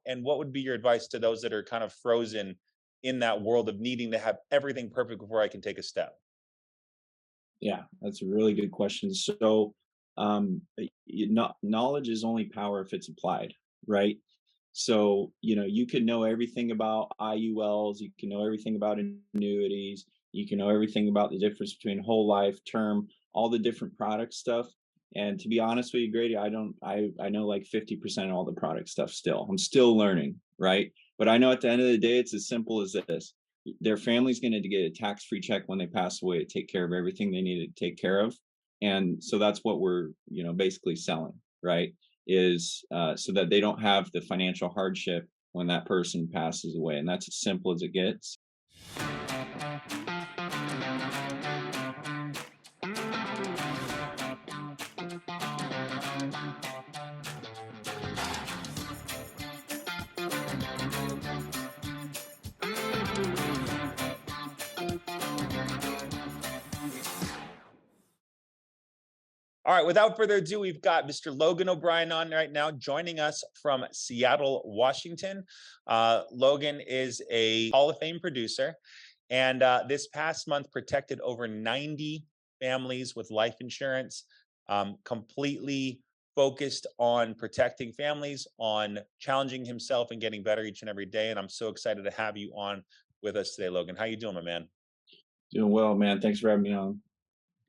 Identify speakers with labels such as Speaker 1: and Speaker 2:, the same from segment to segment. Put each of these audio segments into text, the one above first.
Speaker 1: And what would be your advice to those that are kind of frozen in that world of needing to have everything perfect before I can take a step?
Speaker 2: Yeah, that's a really good question. So, knowledge is only power if it's applied, right? So, you can know everything about IULs, you can know everything about annuities, you can know everything about the difference between whole life, term, all the different product stuff. And to be honest with you, Grady, I know like 50% of all the product stuff still. I'm still learning, right? But I know at the end of the day, it's as simple as this: their family's going to get a tax-free check when they pass away to take care of everything they need to take care of. And so that's what we're, basically selling, right? Is so that they don't have the financial hardship when that person passes away. And that's as simple as it gets.
Speaker 1: All right, without further ado, we've got Mr. Logan O'Brien on right now, joining us from Seattle, Washington. Logan is a Hall of Fame producer, and this past month protected over 90 families with life insurance, completely focused on protecting families, on challenging himself and getting better each and every day. And I'm so excited to have you on with us today, Logan. How you doing, my man?
Speaker 2: Doing well, man. Thanks for having me on.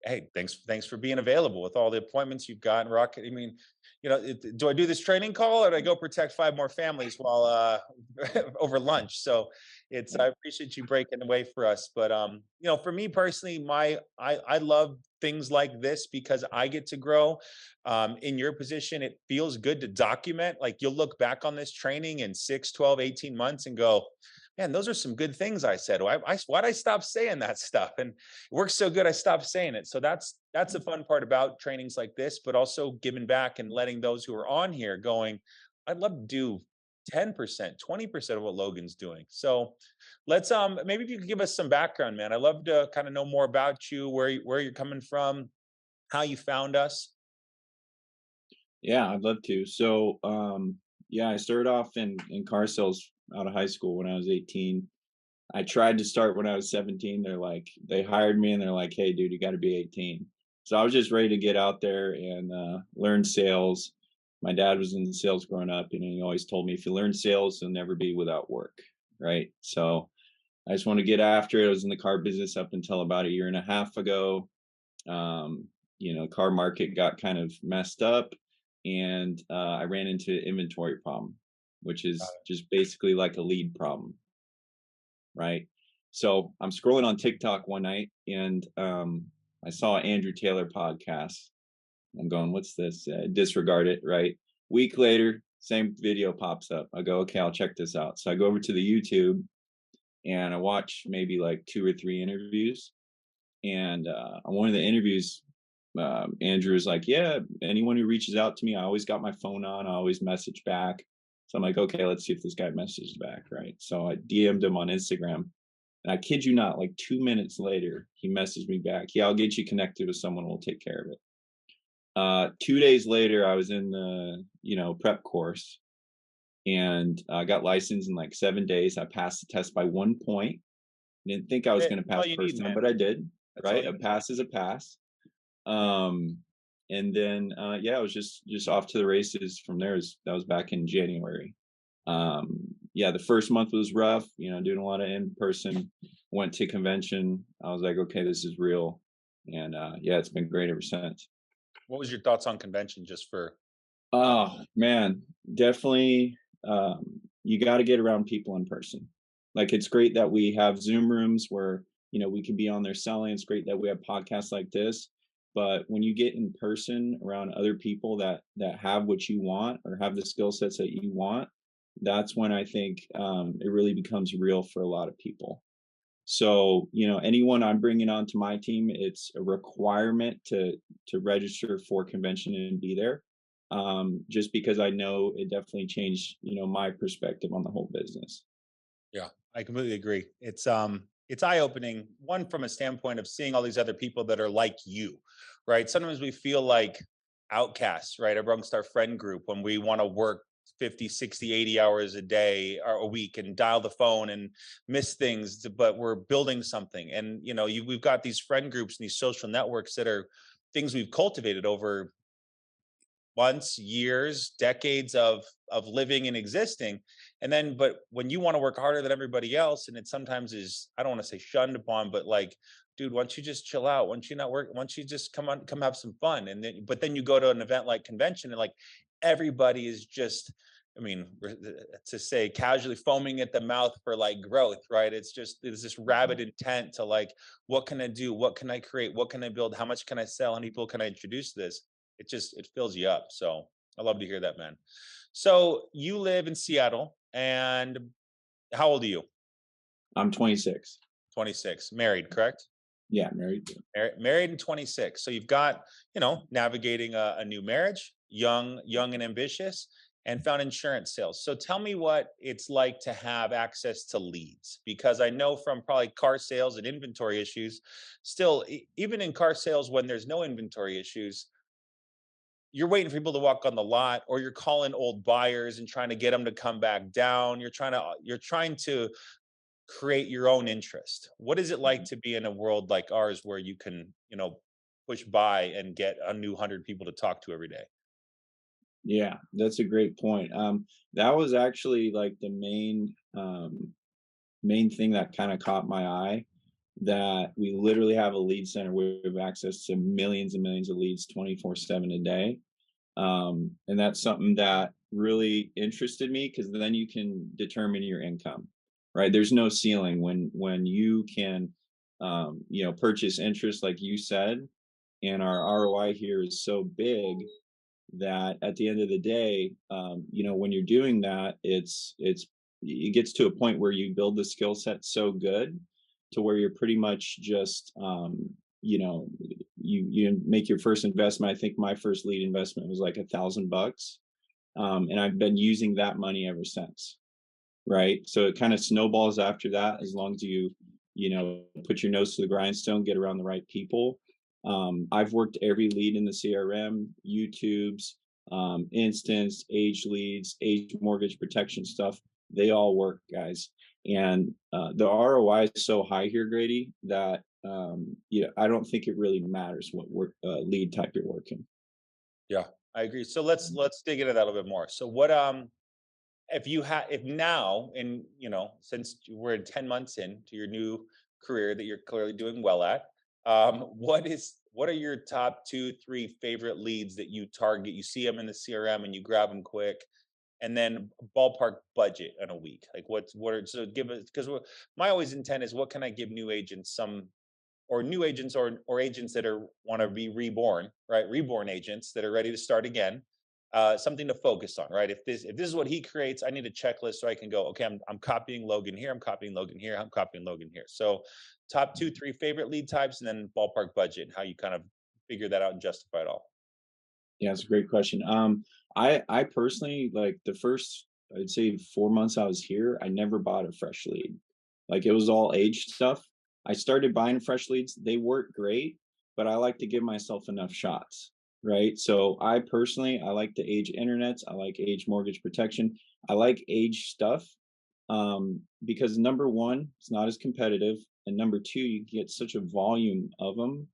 Speaker 1: Hey, thanks for being available with all the appointments you've got and rocket. I mean, do I do this training call or do I go protect five more families while over lunch? So I appreciate you breaking away for us. But for me personally, I love things like this because I get to grow. In your position, it feels good to document. Like you'll look back on this training in 6, 12, 18 months and go, man, those are some good things I said. Why'd I stop saying that stuff? And it works so good, I stopped saying it. So that's the fun part about trainings like this, but also giving back and letting those who are on here going, I'd love to do 10%, 20% of what Logan's doing. So let's maybe if you could give us some background, man. I'd love to kind of know more about you, where you're coming from, how you found us.
Speaker 2: Yeah, I'd love to. So, yeah, I started off in car sales out of high school when I was 18. I tried to start when I was 17. They hired me and they're like, hey, dude, you got to be 18. So I was just ready to get out there and learn sales. My dad was in sales growing up, and he always told me, if you learn sales, you'll never be without work. Right. So I just want to get after it. I was in the car business up until about a year and a half ago. Car market got kind of messed up, and I ran into an inventory problem, which is just basically like a lead problem, right? So I'm scrolling on TikTok one night, and I saw an Andrew Taylor podcast. I'm going, what's this? Disregard it, right? Week later, same video pops up. I go, okay, I'll check this out. So I go over to the YouTube and I watch maybe like 2 or 3 interviews. And on one of the interviews, Andrew is like, yeah, anyone who reaches out to me, I always got my phone on, I always message back. So I'm like, okay, let's see if this guy messages back, right? So I DM'd him on Instagram, and I kid you not, like 2 minutes later, he messaged me back. Yeah, I'll get you connected with someone who will take care of it. 2 days later, I was in the prep course, and I got licensed in like 7 days. I passed the test by 1 point. Didn't think I was going to
Speaker 1: That's
Speaker 2: pass
Speaker 1: all you
Speaker 2: first
Speaker 1: need,
Speaker 2: time,
Speaker 1: man.
Speaker 2: but I did.
Speaker 1: That's all
Speaker 2: Right,
Speaker 1: you
Speaker 2: a
Speaker 1: need.
Speaker 2: pass is a pass. And then yeah, I was just off to the races from there. That was back in January. Yeah, the first month was rough, doing a lot of in person. Went to convention. I was like, okay, this is real. And yeah, it's been great ever since.
Speaker 1: What was your thoughts on convention just for
Speaker 2: Oh man, definitely. You got to get around people in person. Like, it's great that we have Zoom rooms where we can be on there selling. It's great that we have podcasts like this, but when you get in person around other people that have what you want or have the skill sets that you want, that's when I think it really becomes real for a lot of people. So, anyone I'm bringing onto my team, it's a requirement to register for convention and be there. Just because I know it definitely changed, my perspective on the whole business.
Speaker 1: Yeah, I completely agree. It's eye-opening, one from a standpoint of seeing all these other people that are like you, right? Sometimes we feel like outcasts, right, amongst our friend group when we want to work 50, 60, 80 hours a day or a week and dial the phone and miss things, but we're building something. And, we've got these friend groups and these social networks that are things we've cultivated over months, years, decades of living and existing. And then, but when you want to work harder than everybody else, and it sometimes is, I don't want to say shunned upon, but like, dude, why don't you just chill out? Why don't you not work? Why don't you just come have some fun? And then, but then you go to an event like convention, and like everybody is just, I mean, to say casually foaming at the mouth for like growth, right? It's this rabid intent to like, what can I do? What can I create? What can I build? How much can I sell? How many people can I introduce to this? It fills you up. So I love to hear that, man. So you live in Seattle, and how old are you?
Speaker 2: I'm 26.
Speaker 1: 26. Married, correct?
Speaker 2: Yeah, married.
Speaker 1: Married and 26. So you've got, navigating a new marriage, young and ambitious, and found insurance sales. So tell me what it's like to have access to leads, because I know from probably car sales and inventory issues, still, even in car sales, when there's no inventory issues, you're waiting for people to walk on the lot, or you're calling old buyers and trying to get them to come back down. You're trying to create your own interest. What is it like to be in a world like ours where you can, push by and get a new 100 people to talk to every day?
Speaker 2: Yeah, that's a great point. That was actually like the main thing that kind of caught my eye. That we literally have a lead center where we have access to millions and millions of leads 24/7 a day. And that's something that really interested me because then you can determine your income, right? There's no ceiling when you can, purchase interest like you said, and our ROI here is so big that at the end of the day, when you're doing that, it gets to a point where you build the skill set so good to where you're pretty much just you make your first investment. I think my first lead investment was like $1,000, and I've been using that money ever since. Right, so it kind of snowballs after that as long as you put your nose to the grindstone, get around the right people. I've worked every lead in the CRM, YouTube's, instance, age leads, age mortgage protection stuff. They all work, guys. And the ROI is so high here, Grady, that I don't think it really matters what lead type you're working.
Speaker 1: Yeah, I agree. So let's dig into that a little bit more. So what if now, and since we're 10 months into your new career that you're clearly doing well at, what are your top 2 3 favorite leads that you target? You see them in the CRM and you grab them quick, and then ballpark budget in a week. Like what are, so give us, because my always intent is, what can I give new agents some, or new agents, or agents that are want to be reborn, right? Reborn agents that are ready to start again. Something to focus on, right? If this is what he creates, I need a checklist so I can go, okay, I'm copying Logan here, I'm copying Logan here, I'm copying Logan here. So top 2 3 favorite lead types, and then ballpark budget, and how you kind of figure that out and justify it all.
Speaker 2: Yeah, it's a great question. I personally, like, the first, I'd say, 4 months I was here, I never bought a fresh lead. Like, it was all aged stuff. I started buying fresh leads. They work great, but I like to give myself enough shots, right? So I like the age internets. I like age mortgage protection. I like age stuff, because number one, it's not as competitive, and number two, you get such a volume of them,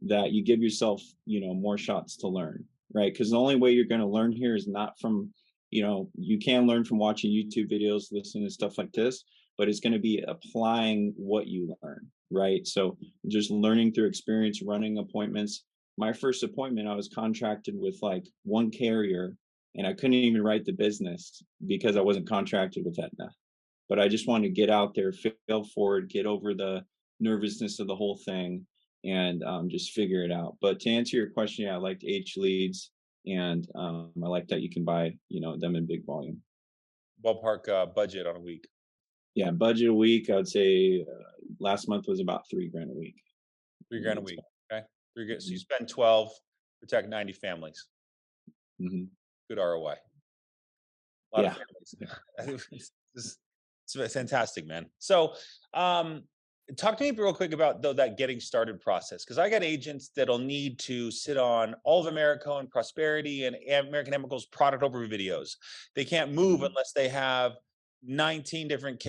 Speaker 2: that you give yourself, more shots to learn, right? Because the only way you're going to learn here is not from, you can learn from watching YouTube videos, listening to stuff like this, but it's going to be applying what you learn, right? So just learning through experience, running appointments. My first appointment, I was contracted with like one carrier, and I couldn't even write the business because I wasn't contracted with Aetna. But I just wanted to get out there, fail forward, get over the nervousness of the whole thing, and just figure it out. But to answer your question, yeah, I liked H leads, and I like that you can buy, them in big volume.
Speaker 1: Ballpark budget on a week.
Speaker 2: Yeah, budget a week, I would say last month was about 3 grand a week.
Speaker 1: 3 grand a week. Okay. So you
Speaker 2: Mhm.
Speaker 1: spend 12, protect 90 families.
Speaker 2: Mhm.
Speaker 1: Good ROI. A lot of
Speaker 2: Yeah.
Speaker 1: families. It's fantastic, man. So, um, Talk to me real quick about though that getting started process, because I got agents that'll need to sit on all of America and Prosperity and American Chemicals product over videos. They can't move
Speaker 2: Mhm.
Speaker 1: unless they have 19 different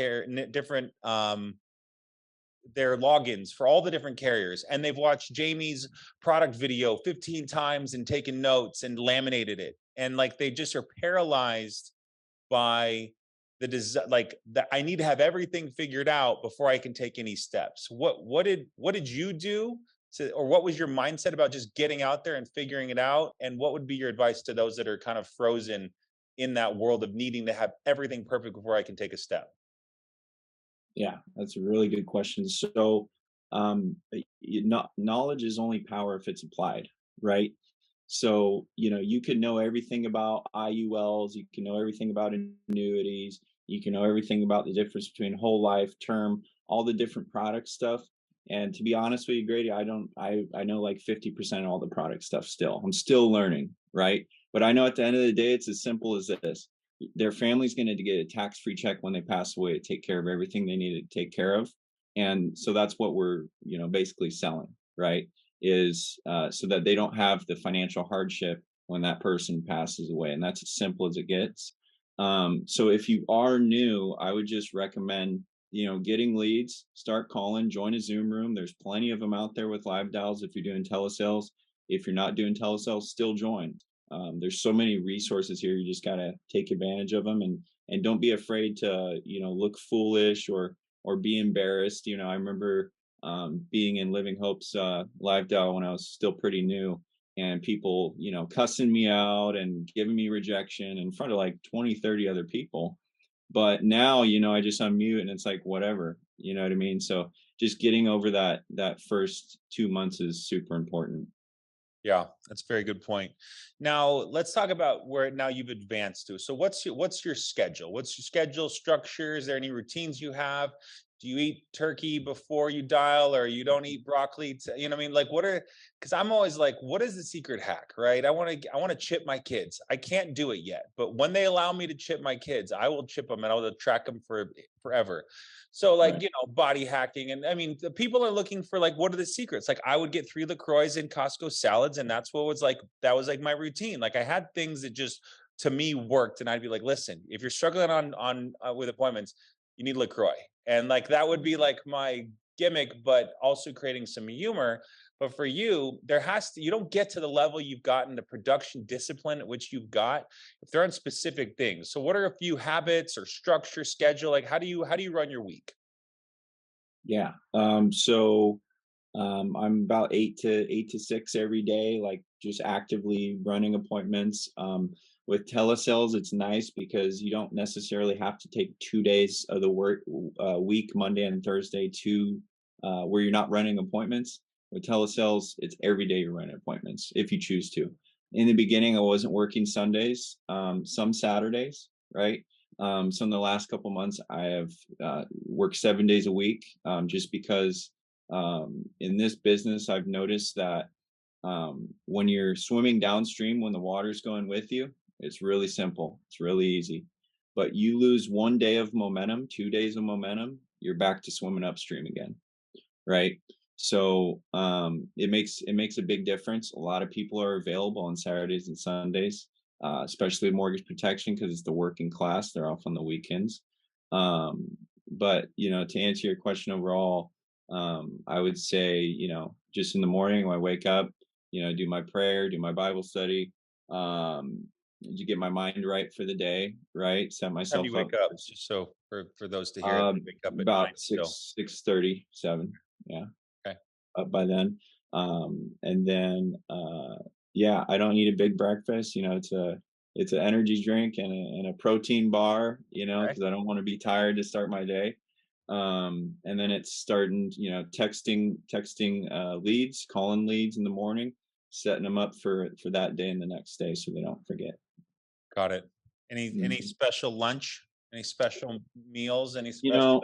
Speaker 1: their logins for all the different carriers, and they've watched Jamie's product video 15 times and taken notes and laminated it, and like they just are paralyzed by the like that I need to have everything figured out before I can take any steps. What did you do to, or what was your mindset about just getting out there and figuring it out? And what would be your advice to those that are kind of frozen in that world of needing to have everything perfect before I can take a step?
Speaker 2: Yeah, that's a really good question. So, knowledge is only power if it's applied, right? So, you can know everything about IULs, you can know everything about annuities, you can know everything about the difference between whole life, term, all the different product stuff. And to be honest with you, Grady, I know like 50% of all the product stuff still. I'm still learning, right? But I know at the end of the day, it's as simple as this: their family's going to get a tax-free check when they pass away to take care of everything they need to take care of. And so that's what we're, basically selling, right? Is so that they don't have the financial hardship when that person passes away. And that's as simple as it gets. So if you are new, I would just recommend, getting leads, start calling, join a Zoom room. There's plenty of them out there with live dials if you're doing telesales. If you're not doing telesales, still join. There's so many resources here. You just gotta take advantage of them, and don't be afraid to, look foolish or be embarrassed. I remember being in Living Hope's live dial when I was still pretty new, and people, cussing me out and giving me rejection in front of like 20, 30 other people. But now, I just unmute and it's like whatever, you know what I mean? So just getting over that first 2 months is super important.
Speaker 1: Yeah, that's a very good point. Now, let's talk about where now you've advanced to. So what's your schedule? What's your schedule structure? Is there any routines you have? Do you eat turkey before you dial, or you don't eat broccoli? You know what I mean? Like what are, because I'm always like, what is the secret hack, right? I want to chip my kids. I can't do it yet, but when they allow me to chip my kids, I will chip them and I'll track them for forever. So like,
Speaker 2: Right.
Speaker 1: body hacking. And I mean, the people are looking for like, what are the secrets? Like I would get 3 LaCroix in Costco salads. And that's what was like, that was like my routine. Like I had things that just to me worked. And I'd be like, listen, if you're struggling on with appointments, you need LaCroix. And like, that would be like my gimmick, but also creating some humor. But for you, you don't get to the level you've gotten, the production discipline at which you've got, if there aren't specific things. So what are a few habits or structure, schedule? Like how do you run your week?
Speaker 2: Yeah. I'm about eight to six every day, like just actively running appointments. With telesales, it's nice because you don't necessarily have to take 2 days of the work week, Monday and Thursday, to where you're not running appointments. With telesales, it's every day you're running appointments if you choose to. In the beginning, I wasn't working Sundays, some Saturdays, right? So in the last couple months, I have worked 7 days a week, just because in this business, I've noticed that when you're swimming downstream, when the water's going with you, it's really simple. It's really easy. But you lose 1 day of momentum, 2 days of momentum, you're back to swimming upstream again, right? So it makes a big difference. A lot of people are available on Saturdays and Sundays, especially mortgage protection because it's the working class. They're off on the weekends. Um, but to answer your question overall, I would say, just in the morning when I wake up, do my prayer, do my Bible study, to get my mind right for the day, right? Set
Speaker 1: Time do
Speaker 2: myself
Speaker 1: you
Speaker 2: up
Speaker 1: wake up? Just so for those to hear, they
Speaker 2: um,
Speaker 1: wake up at nine
Speaker 2: about
Speaker 1: still.
Speaker 2: 6:37. Yeah,
Speaker 1: Okay.
Speaker 2: up by then. And then yeah, I don't eat a big breakfast. It's an energy drink and a protein bar.
Speaker 1: Okay.
Speaker 2: Because I don't want to be tired to start my day. And then it's starting, texting leads, calling leads in the morning, setting them up for that day and the next day so they don't forget.
Speaker 1: Got it. Any
Speaker 2: Mhm.
Speaker 1: special lunch? Any special meals? Any
Speaker 2: You
Speaker 1: special?
Speaker 2: know,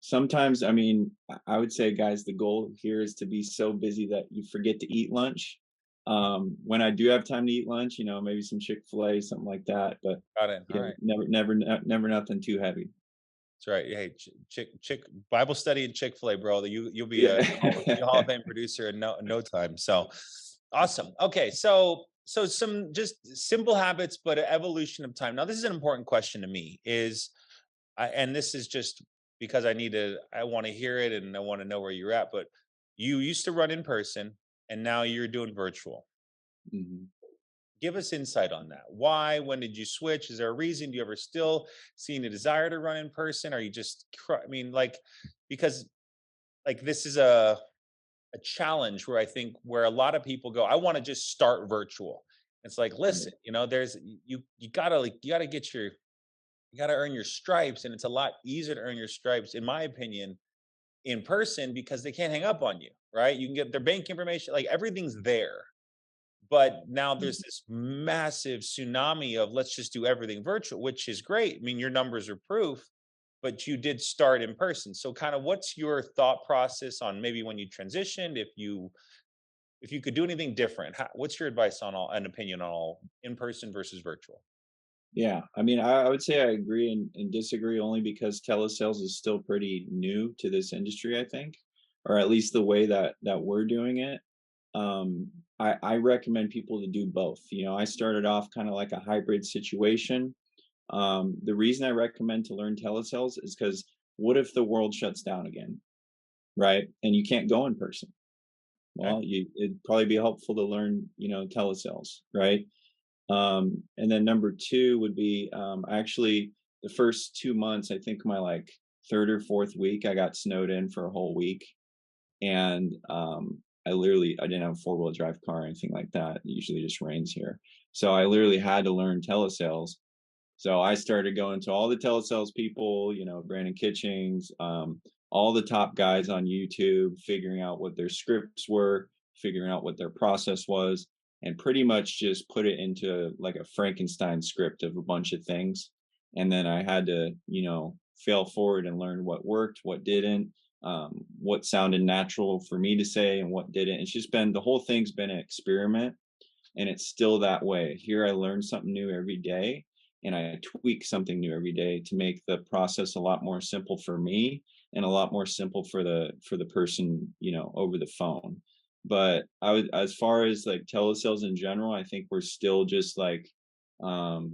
Speaker 2: sometimes, I mean, I would say, guys, the goal here is to be so busy that you forget to eat lunch. When I do have time to eat lunch, maybe some Chick-fil-A, something like that. But
Speaker 1: Got it. All
Speaker 2: yeah,
Speaker 1: right.
Speaker 2: never nothing too heavy.
Speaker 1: That's right. Hey, chick Bible study and Chick-fil-A, bro. You'll be a Hall of
Speaker 2: Yeah.
Speaker 1: Fame producer in no time. So awesome. Okay, so some just simple habits, but an evolution of time. Now, this is an important question to me. And this is just because I want to hear it and I want to know where you're at. But you used to run in person, and now you're doing virtual.
Speaker 2: Mhm.
Speaker 1: Give us insight on that. Why? When did you switch? Is there a reason? Do you ever still see a desire to run in person? Are you just, I mean, like, because like this is a challenge where I think where a lot of people go, I want to just start virtual. It's like,
Speaker 2: Right.
Speaker 1: listen, there's you gotta you gotta get your you gotta earn your stripes, and it's a lot easier to earn your stripes, in my opinion, in person because they can't hang up on you, right? You can get their bank information, like everything's there. But now
Speaker 2: Mm.
Speaker 1: there's this massive tsunami of let's just do everything virtual, which is great. I mean, your numbers are proof, but you did start in person. So kind of what's your thought process on maybe when you transitioned, if you could do anything different, what's your advice on all an opinion on all in person versus virtual?
Speaker 2: Yeah, I mean, I would say I agree and disagree only because telesales is still pretty new to this industry, I think, or at least the way that we're doing it. I recommend people to do both. I started off kind of like a hybrid situation. The reason I recommend to learn telesales is because what if the world shuts down again, right? And you can't go in person.
Speaker 1: Okay.
Speaker 2: Well, it'd probably be helpful to learn, telesales, right? And then number two would be actually the first 2 months, I think my like third or fourth week, I got snowed in for a whole week. And I didn't have a four-wheel drive car or anything like that. It usually just rains here. So I literally had to learn telesales. So I started going to all the telesales people, Brandon Kitchings, all the top guys on YouTube, figuring out what their scripts were, figuring out what their process was, and pretty much just put it into like a Frankenstein script of a bunch of things. And then I had to, fail forward and learn what worked, what didn't, what sounded natural for me to say and what didn't. It's just been the whole thing's been an experiment, and it's still that way. Here I learn something new every day, and I tweak something new every day to make the process a lot more simple for me and a lot more simple for the person, over the phone. But as far as like telesales in general, I think we're still just like um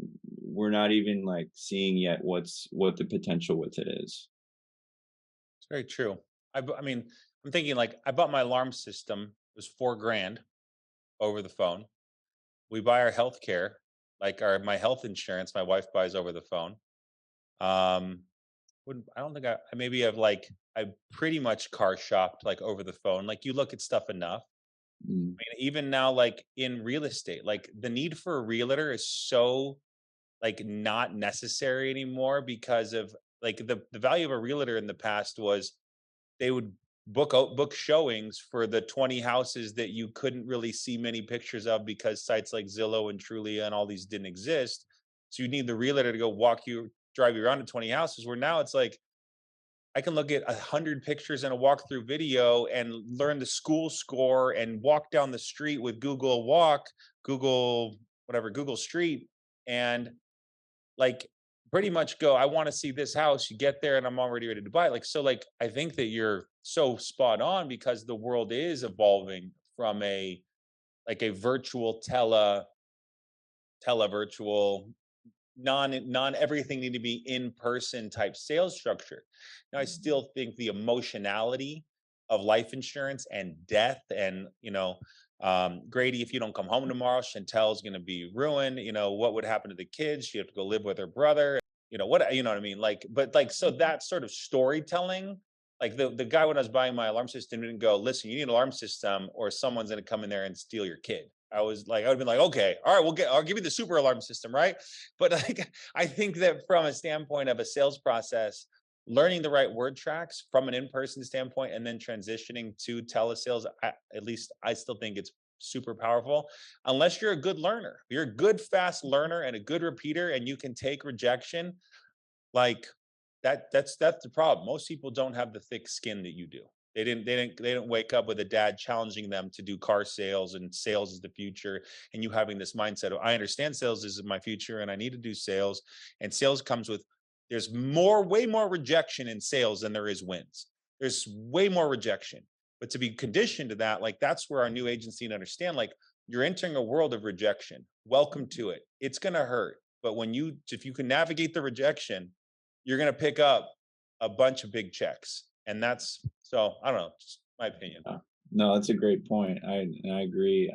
Speaker 2: we're not even like seeing yet what the potential with it is.
Speaker 1: It's very true. I mean, I'm thinking like I bought my alarm system, it was 4 grand over the phone. We buy our health care, like my health insurance, my wife buys over the phone. Um, wouldn't I don't think I maybe have like I pretty much car shopped like over the phone. Like you look at stuff enough.
Speaker 2: Mm,
Speaker 1: I mean, even now, like in real estate, like the need for a realtor is so like not necessary anymore because of like the value of a realtor in the past was they would book showings for the 20 houses that you couldn't really see many pictures of because sites like Zillow and Trulia and all these didn't exist. So you need the realtor to go drive you around to 20 houses. Where now it's like I can look at 100 pictures in a walkthrough video and learn the school score and walk down the street with Google Walk, Google whatever, Google Street, and like pretty much go, I want to see this house. You get there and I'm already ready to buy it. Like, so like I think that you're so spot on because the world is evolving from a like a virtual virtual non everything need to be in person type sales structure. Now I still think the emotionality of life insurance and death and Grady, if you don't come home tomorrow, Chantel's going to be ruined. What would happen to the kids? She have to go live with her brother. You know what I mean? Like, but like, so that sort of storytelling, like the guy when I was buying my alarm system didn't go, listen, you need an alarm system or someone's going to come in there and steal your kid. I was like, I would have been like, okay, all right, I'll give you the super alarm system, right? But like, I think that from a standpoint of a sales process, learning the right word tracks from an in-person standpoint and then transitioning to telesales, at least I still think it's super powerful. Unless you're a good learner, if you're a good, fast learner and a good repeater and you can take rejection, like that's the problem. Most people don't have the thick skin that you do. They didn't wake up with a dad challenging them to do car sales and sales is the future. And you having this mindset of I understand sales is my future and I need to do sales. And sales comes with There's way more rejection in sales than there is wins. There's way more rejection. But to be conditioned to that, like that's where our new agency to understand, like you're entering a world of rejection. Welcome to it. It's gonna hurt. But if you can navigate the rejection, you're gonna pick up a bunch of big checks. And that's so I don't know, just my opinion.
Speaker 2: No, that's a great point. I agree.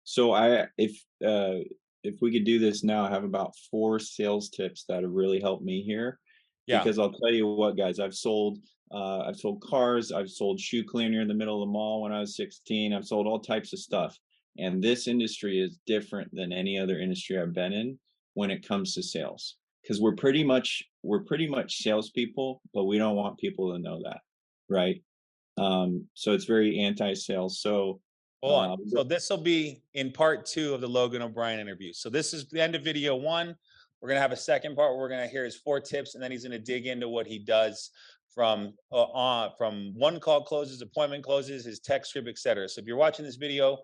Speaker 2: So if we could do this now, I have about 4 sales tips that have really helped me here.
Speaker 1: Yeah.
Speaker 2: Because I'll tell you what, guys, I've sold cars, I've sold shoe cleaner in the middle of the mall when I was 16. I've sold all types of stuff. And this industry is different than any other industry I've been in when it comes to sales. Because we're pretty much salespeople, but we don't want people to know that, right? So it's very anti-sales. So
Speaker 1: Hold on. So this will be in part 2 of the Logan O'Brien interview. So this is the end of video 1. We're going to have a second part where we're going to hear his 4 tips, and then he's going to dig into what he does from one call closes, appointment closes, his text script, etc. So if you're watching this video,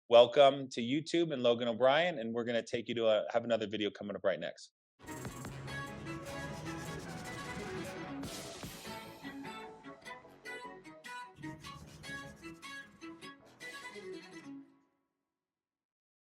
Speaker 1: welcome to YouTube and Logan O'Brien, and we're going to take you to have another video coming up right next.